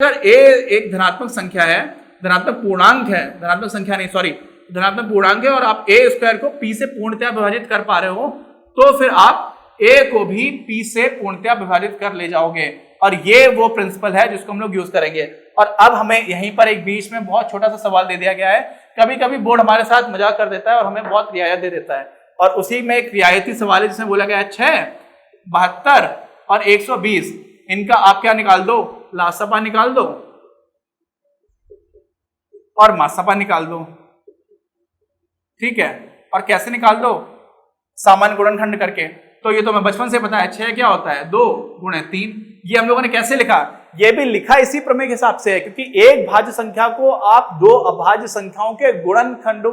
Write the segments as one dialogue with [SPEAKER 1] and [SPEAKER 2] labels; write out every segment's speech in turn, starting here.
[SPEAKER 1] अगर a एक धनात्मक संख्या है, धनात्मक पूर्णांक है, धनात्मक संख्या नहीं सॉरी धनात्मक पूर्णांक है और आप a स्क्वायर को p से पूर्णतया विभाजित कर पा रहे हो, तो फिर आप a को भी p से पूर्णतया विभाजित कर ले जाओगे। और ये वो प्रिंसिपल है जिसको हम लोग यूज करेंगे। और अब हमें यहीं पर एक बीच में बहुत छोटा सा सवाल दे दिया गया है। कभी कभी बोर्ड हमारे साथ मजाक कर देता है और हमें बहुत रियायत दे देता है, और उसी में एक रियायती सवाल है जिसमें बोला गया है 6, 72 और 120, इनका आप क्या निकाल दो, लासपा निकाल दो और मासपा निकाल दो। ठीक है, और कैसे निकाल दो, सामान्य गुणनखंड करके। तो ये तो मैं बचपन से पता है, 6 क्या होता है 2 गुणे 3। ये हम लोगों ने कैसे लिखा, ये भी लिखा इसी प्रमेय के हिसाब से है, क्योंकि एक भाज्य संख्या को आप दो अभाज्य संख्याओं के गुणनखंड,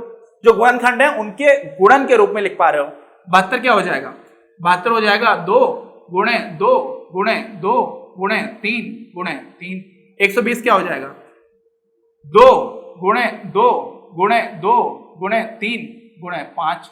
[SPEAKER 1] जो गुणनखंड है उनके गुणन के रूप में लिख पा रहे हो। 72 क्या हो जाएगा, 72 हो जाएगा 2 गुणे 2 गुणे 2 गुणे 3 गुणे 3। 120 क्या हो जाएगा 2 गुणे 2 गुणे 2 गुणे 3 गुणे 5।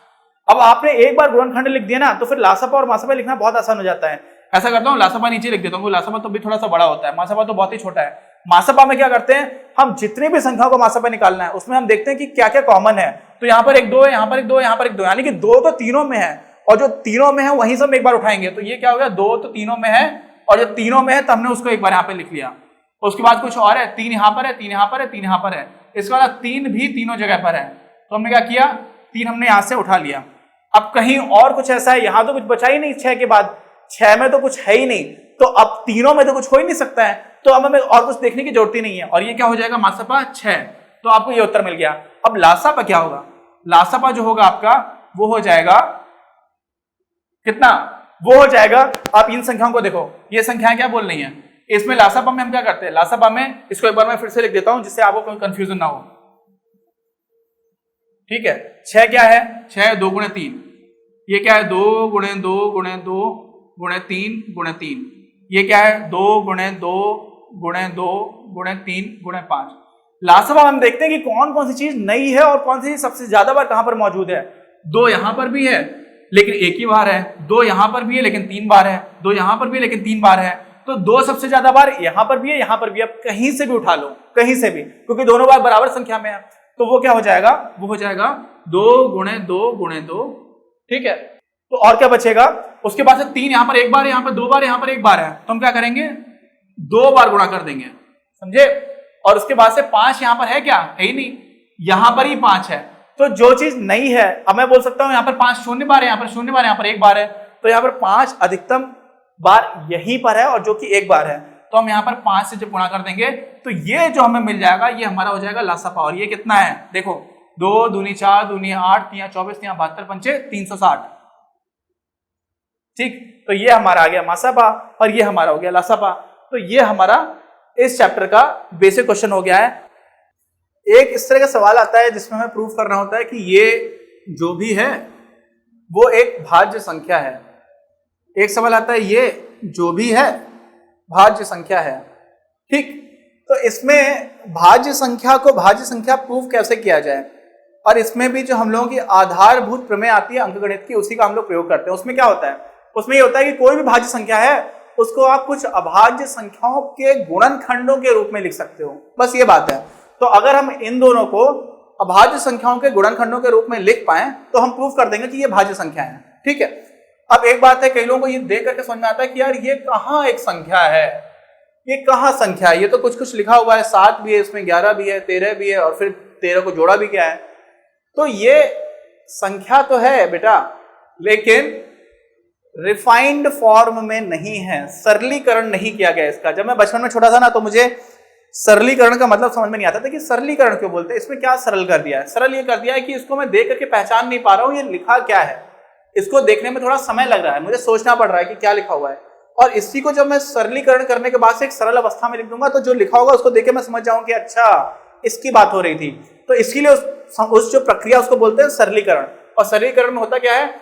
[SPEAKER 1] अब आपने एक बार गुणनखंड लिख दिया ना, तो फिर लासपा और मासपा लिखना बहुत आसान हो जाता है। ऐसा करता हूँ, लासपा नीचे लिख देता हूँ, लासपा तो भी थोड़ा सा बड़ा होता है, मासपा तो बहुत ही छोटा है। मासपा में क्या करते हैं, हम जितनी भी संख्याओं को मासपा निकालना है उसमें हम देखते हैं कि क्या क्या कॉमन है। तो यहाँ पर एक 2 है, यहाँ पर एक 2, यहाँ पर एक 2, यानी कि 2 तो तीनों में है, और जो तीनों में है वहीं से हम एक बार उठाएंगे। तो ये क्या हो गया, 2 तो तीनों में है, और जो तीनों में है तो हमने उसको एक बार यहाँ पे लिख लिया। उसके बाद कुछ और है, 3 यहाँ पर है, 3 यहाँ पर है, 3 यहाँ पर है, इसके बाद 3 भी तीनों जगह पर है। तो हमने क्या किया, 3 हमने यहाँ से उठा लिया। अब कहीं और कुछ ऐसा है, यहाँ तो कुछ बचा ही नहीं, 6 के बाद 6 में तो कुछ है ही नहीं, तो अब तीनों में तो कुछ हो ही नहीं सकता है, तो अब हमें और कुछ देखने की जरूरत ही नहीं है। और ये क्या हो जाएगा, मासपा 6। तो आपको ये उत्तर मिल गया। अब लासपा क्या होगा, लासपा जो होगा आपका वो हो जाएगा कितना, वो हो जाएगा, आप इन संख्याओं को देखो, ये संख्याएं क्या बोल रही हैं, इसमें लासपा में हम क्या करते हैं, लासपा में इसको एक बार मैं फिर से लिख देता हूं जिससे आपको कोई कंफ्यूजन ना हो। ठीक है, 6 क्या है, 6 2 गुणे 3, ये क्या है 2 गुणे 2 गुणे 2 गुणे 3 गुणे 3, ये क्या है 2 गुणे 2 गुणे 2 गुणे 3 गुणे 5। लासपा हम देखते हैं कि कौन कौन सी चीज नई है और कौन सी चीज सबसे ज्यादा बार कहां पर मौजूद है। 2 यहां पर भी है लेकिन एक ही बार है, 2 यहां पर भी है लेकिन 3 बार है, 2 यहां पर भी है लेकिन 3 बार है, तो 2 सबसे ज्यादा बार यहां पर भी है, यहां पर भी। अब कहीं से भी उठा लो, कहीं से भी, क्योंकि दोनों बार बराबर संख्या में है, तो वो क्या हो जाएगा, वो हो जाएगा 2 गुणे 2 गुणे 2। ठीक है, तो और क्या बचेगा, उसके बाद से 3 यहां पर एक बार है, यहां पर 2 बार, यहां पर एक बार है, तो हम क्या करेंगे 2 बार गुणा कर देंगे, समझे। और उसके बाद से 5 यहां पर है क्या, है ही नहीं, यहां पर ही 5 है। तो जो चीज नई है, अब मैं बोल सकता हूं यहां पर 5 शून्य बार है, यहां पर शून्य बार, यहां पर एक बार है, तो यहां पर 5 अधिकतम बार यहीं पर है और जो कि एक बार है, तो हम यहां पर 5 से जब गुणा कर देंगे तो ये जो हमें मिल जाएगा ये हमारा हो जाएगा लासपा। और ये कितना है, देखो 2 दूनी 4 दूनी 8 3 24 3 72 पंचे 360। ठीक, तो ये हमारा आ गया मासपा और ये हमारा हो गया लासपा। तो ये हमारा इस चैप्टर का बेसिक क्वेश्चन हो गया है। एक इस तरह का सवाल आता है जिसमें हमें प्रूफ करना होता है कि ये जो भी है वो एक भाज्य संख्या है। एक सवाल आता है ये जो भी है भाज्य संख्या है। ठीक, तो इसमें भाज्य संख्या को भाज्य संख्या प्रूफ कैसे किया जाए, और इसमें भी जो हम लोगों की आधारभूत प्रमेय आती है अंकगणित की, उसी का हम लोग प्रयोग करते हैं। उसमें क्या होता है, उसमें ये होता है कि कोई भी भाज्य संख्या है उसको आप कुछ अभाज्य संख्याओं के गुणनखंडों के रूप में लिख सकते हो, बस ये बात है। तो अगर हम इन दोनों को अभाज्य संख्याओं के गुणनखंडों के रूप में लिख पाए तो हम प्रूफ कर देंगे कि ये भाज्य संख्या है। ठीक है, अब एक बात है, कई लोगों को ये देख करके समझ में आता है कि यार ये कहाँ एक संख्या है, ये कहाँ संख्या है, ये तो कुछ कुछ लिखा हुआ है, 7 भी है इसमें, 11 भी है, 13 भी है, और फिर 13 को जोड़ा भी क्या है। तो ये संख्या तो है बेटा, लेकिन रिफाइंड फॉर्म में नहीं है, सरलीकरण नहीं किया गया इसका। जब मैं बचपन में छोटा था ना, तो मुझे सरलीकरण का मतलब समझ में नहीं आता था कि सरलीकरण क्यों बोलते हैं, इसमें क्या सरल कर दिया है। सरल ये कर दिया है कि इसको मैं देख करके पहचान नहीं पा रहा हूं ये लिखा क्या है, इसको देखने में थोड़ा समय लग रहा है, मुझे सोचना पड़ रहा है कि क्या लिखा हुआ है, और इसी को जब मैं सरलीकरण करने के बाद से एक सरल अवस्था में लिख दूंगा तो जो लिखा होगा उसको देख के मैं समझ जाऊं कि अच्छा इसकी बात हो रही थी। तो इसीलिए उस जो प्रक्रिया उसको बोलते हैं सरलीकरण। और सरलीकरण में होता क्या है,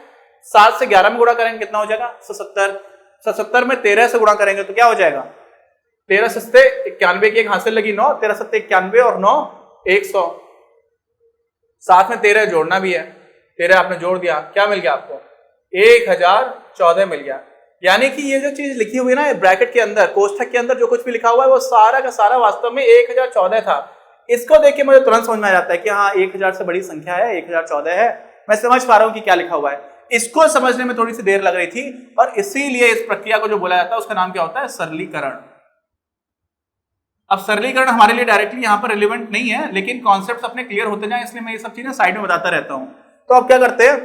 [SPEAKER 1] 7 से 11 में गुणा करेंगे कितना हो जाएगा 77, 77 में 13 से गुणा करेंगे तो क्या हो जाएगा 13 सत्ते 91 की एक हासिल लगी 9, 13 सत्ते 91 और 9 100, साथ में 13 जोड़ना भी है, 13 आपने जोड़ दिया, क्या मिल गया आपको 1014 मिल गया। यानी कि ये जो चीज लिखी हुई है ना ब्रैकेट के अंदर, कोष्ठक के अंदर जो कुछ भी लिखा हुआ है वो सारा का सारा वास्तव में 1014 था। इसको देख के मुझे तुरंत समझ में आ जाता है कि हाँ 1000 से बड़ी संख्या है, 1014 है, मैं समझ पा रहा हूँ कि क्या लिखा हुआ है। इसको समझने में थोड़ी सी देर लग रही थी और इसीलिए इस प्रक्रिया को जो बोला जाता है उसका नाम क्या होता है, सरलीकरण। अब सरलीकरण हमारे लिए डायरेक्टली यहाँ पर रिलेवेंट नहीं है, लेकिन कॉन्सेप्ट्स अपने क्लियर होते जाए इसलिए मैं ये सब चीजें साइड में बताता रहता हूँ। तो अब क्या करते हैं,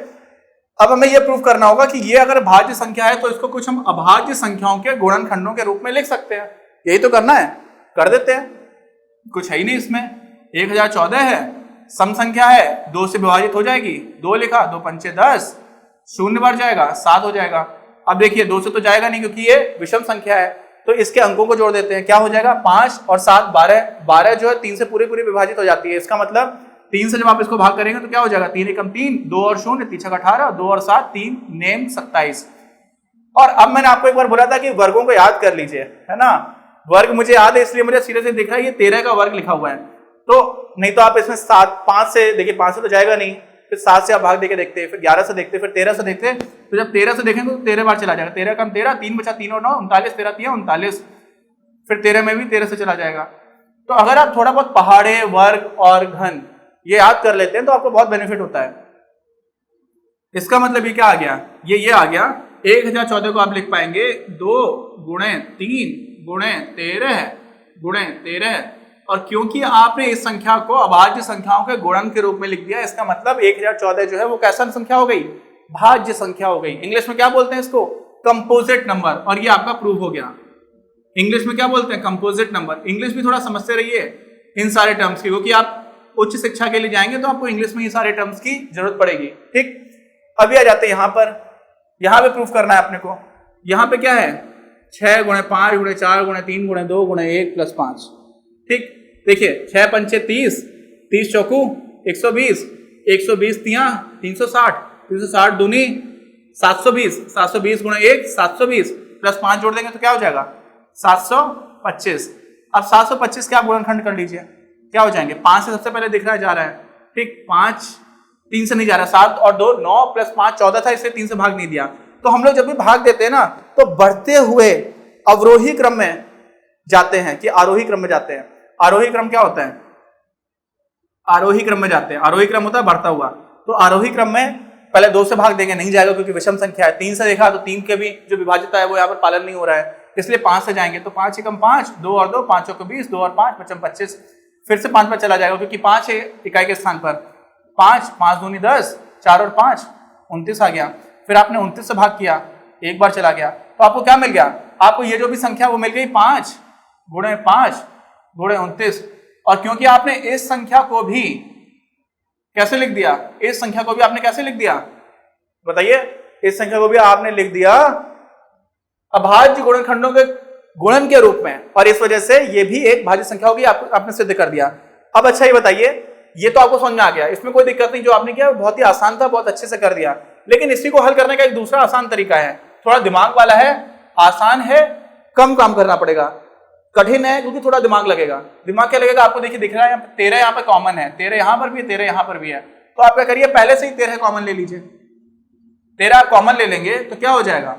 [SPEAKER 1] अब हमें यह प्रूव करना होगा कि ये अगर भाज्य संख्या है तो इसको कुछ हम अभाज्य संख्याओं के गुणनखंडों के रूप में लिख सकते हैं। यही तो करना है, कर देते हैं, कुछ है ही नहीं इसमें। 1014 है, सम संख्या है, 2 से विभाजित हो जाएगी, 2 लिखा, 2 पंचे 10, शून्य बढ़ जाएगा, 7 हो जाएगा। अब देखिए 2 से तो जाएगा नहीं क्योंकि ये विषम संख्या है, तो इसके अंकों को जोड़ देते हैं। क्या हो जाएगा, 5 और 7 12, 12 जो है 3 से पूरी विभाजित हो जाती है। इसका मतलब 3 से जब आप इसको भाग करेंगे तो क्या हो जाएगा, 3 एकम 3, 2 और 0, 3 छक 18, 2 और 7, 3 नेम 27। और अब मैंने आपको एक बार बोला था कि वर्गों को याद कर लीजिए, है ना। वर्ग मुझे याद है इसलिए मुझे सीधे से दिख रहा है ये 13 का वर्ग लिखा हुआ है। तो नहीं तो आप इसमें 5 से देखिए, 5 से तो जाएगा नहीं, फिर 7 से आप भाग देके देखते हैं, फिर 11 से देखते हैं, फिर 13 से देखते हैं। तो जब 13 से देखेंगे तो 13 बार चला जाएगा, 13 कम 13, 3 बचा 3 और 9 39, 13 3 39, फिर 13 में भी 13 से चला जाएगा। तो अगर आप थोड़ा बहुत पहाड़े, वर्ग और घन ये याद कर लेते हैं तो आपको बहुत बेनिफिट होता है। इसका मतलब ये क्या आ गया, ये आ गया 1014 को आप लिख पाएंगे 2 गुणे 3 गुणे 13 गुणे 13। और क्योंकि आपने इस संख्या को अभाज्य संख्याओं के गुणन के रूप में लिख दिया, इसका मतलब 1014 जो है वो कैसा संख्या हो गई, भाज्य संख्या हो गई। इंग्लिश में क्या बोलते हैं इसको, कंपोजिट नंबर। और ये आपका प्रूव हो गया। इंग्लिश में क्या बोलते हैं, कंपोजिट नंबर। इंग्लिश भी थोड़ा समझते रहिए इन सारे टर्म्स की, क्योंकि आप उच्च शिक्षा के लिए जाएंगे तो आपको इंग्लिश में ये सारे टर्म्स की जरूरत पड़ेगी। ठीक, अभी आ जाते हैं यहाँ पर। यहाँ पे प्रूफ करना है अपने को। यहाँ पे क्या है, 6 गुणे 5 गुणे 4 गुणे 3 गुणे 2 गुणे 1 प्लस 5। ठीक, देखिए 6 पंचे 30, 30 चौकू 120, 120 तिया 360, 360 दूनी 720, 720 गुणे 1 720 प्लस 5 जोड़ देंगे तो क्या हो जाएगा 725। अब 725 के आप गुणनखंड कर लीजिए, क्या हो जाएंगे, 5 से सबसे पहले दिख रहा है जा रहा है। ठीक, 5 3 से नहीं जा रहा, 7 और 2 9 प्लस 5 14 था, इससे 3 से भाग नहीं दिया। तो हम लोग जब भी भाग देते हैं ना तो बढ़ते हुए अवरोही क्रम में जाते हैं कि आरोही क्रम में जाते हैं। आरोही क्रम क्या होता है, आरोही क्रम में जाते हैं। आरोही क्रम होता है बढ़ता हुआ। तो आरोही क्रम में पहले 2 से भाग देंगे, नहीं जाएगा क्योंकि विषम संख्या है। 3 से देखा तो 3 के भी जो विभाज्यता है वो यहाँ पर पालन नहीं हो रहा है, इसलिए 5 से जाएंगे। तो 5 एकम 5, 2 और 2 5 को 20, 2 और 5 55 25, फिर से 5 पर चला जाएगा क्योंकि 5 है इकाई के स्थान पर। 5 5 दूनी 10, 4 और 5 29 आ गया। फिर आपने 29 से भाग किया, एक बार चला गया, तो आपको क्या मिल गया, आपको ये जो भी संख्या वो मिल गई 5 गुणे 5 गुणे 29। और क्योंकि आपने इस संख्या को भी कैसे लिख दिया, इस संख्या को भी आपने कैसे लिख दिया बताइए, इस संख्या को भी आपने लिख दिया अभाज्य गुणनखंडों के गुणन के रूप में, और इस वजह से ये भी एक भाज्य संख्या होगी, आपने सिद्ध कर दिया। अब अच्छा ये बताइए, ये तो आपको समझ में आ गया, इसमें कोई दिक्कत नहीं, जो आपने किया बहुत ही आसान था, बहुत अच्छे से कर दिया। लेकिन इसी को हल करने का एक दूसरा आसान तरीका है, थोड़ा दिमाग वाला है, आसान है, कम काम करना पड़ेगा। कठिन है क्योंकि थोड़ा दिमाग लगेगा। दिमाग क्या लगेगा, आपको देखिए दिख रहा है 13 यहाँ पे कॉमन है, 13 यहाँ पर भी है, 13 यहाँ पर भी है। तो आप क्या करिए, पहले से ही 13 कॉमन ले लीजिए। 13 कॉमन ले लेंगे तो क्या हो जाएगा,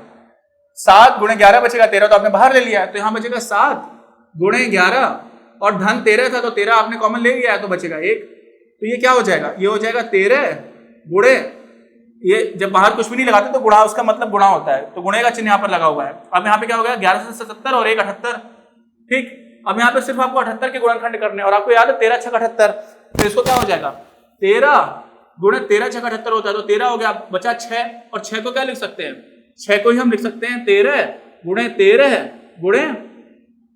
[SPEAKER 1] 7 गुणे 11 बचेगा। 13 तो आपने बाहर ले लिया है, तो यहाँ बचेगा 7 गुणे 11, और धन 13 था तो 13 आपने कॉमन ले लिया है तो बचेगा 1। तो ये क्या हो जाएगा, ये हो जाएगा 13 गुणे, ये जब बाहर कुछ भी नहीं लगाते तो गुणा, उसका मतलब गुणा होता है, तो गुणे का चिन्ह यहाँ पर लगा हुआ है। अब यहाँ पे क्या हो गया, 11 से 77 और 1 78। ठीक, अब यहाँ पे सिर्फ आपको 78 के गुणनखंड करने, और आपको याद है 13 6 78, तो इसको क्या हो जाएगा, 13 गुणे 13 6 78 होता है, तो 13 हो गया, बचा 6, और 6 को क्या लिख सकते हैं, 6 को ही हम लिख सकते हैं 13 गुणे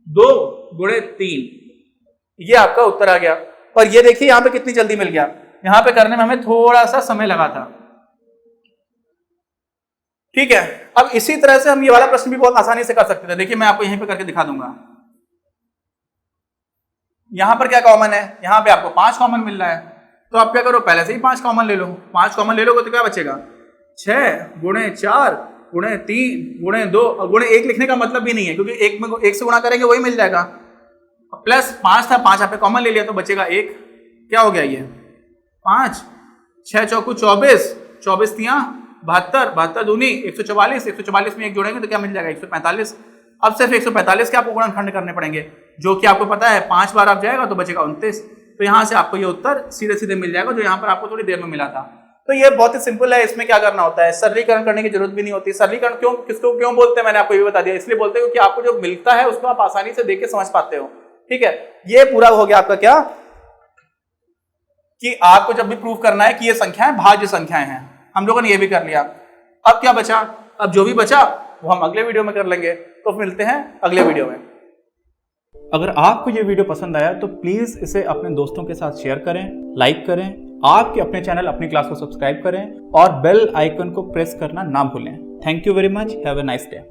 [SPEAKER 1] 2 गुणे 3। ये आपका उत्तर आ गया। और ये देखिए यहाँ पे कितनी जल्दी मिल गया, यहाँ पे करने में हमें थोड़ा सा समय लगा था। ठीक है, अब इसी तरह से हम ये वाला प्रश्न भी बहुत आसानी से कर सकते थे। देखिए मैं आपको यहीं पे करके दिखा दूंगा। यहां पर क्या कॉमन है, यहाँ पे आपको 5 कॉमन मिल रहा है, तो आप क्या करो, पहले से ही 5 कॉमन ले लो। 5 कॉमन ले लोगे तो क्या बचेगा, 6 गुणे 4 गुणे 3 गुणे 2, और गुणे 1 लिखने का मतलब भी नहीं है क्योंकि 1 में 1 से गुणा करेंगे वही मिल जाएगा। प्लस 5 था, 5 आप कॉमन ले लिया तो बचेगा 1। क्या हो गया, ये 5 6 चौकू 24, 24 तिया 72 दूनी 144, 144 में 1 जोड़ेंगे तो क्या मिल जाएगा 145। अब सिर्फ 145 के आपको गुणनखंड करने पड़ेंगे, जो कि आपको पता है 5 बार आप जाएगा तो बचेगा 29। तो यहाँ से आपको ये उत्तर सीधे सीधे मिल जाएगा, जो यहाँ पर आपको थोड़ी देर में मिला था। तो ये बहुत ही सिंपल है, इसमें क्या करना होता है, सरलीकरण करने की जरूरत भी नहीं होती। सरलीकरण किसको क्यों बोलते हैं, मैंने आपको ये बता दिया, इसलिए बोलते हैं क्योंकि आपको जो मिलता है उसको आप आसानी से देख के समझ पाते हो। ठीक है, ये पूरा हो गया आपका क्या, कि आपको जब भी प्रूव करना है कि ये संख्याएं भाज्य संख्याएं हैं, हम लोगों ने ये भी कर लिया। अब क्या बचा, अब जो भी बचा वो हम अगले वीडियो में कर लेंगे। तो मिलते हैं अगले वीडियो में। अगर आपको ये वीडियो पसंद आया तो प्लीज इसे अपने दोस्तों के साथ शेयर करें, लाइक करें, आपके अपने चैनल अपनी क्लास को सब्सक्राइब करें और बेल आइकन को प्रेस करना ना भूलें। Thank you very much, have a nice day.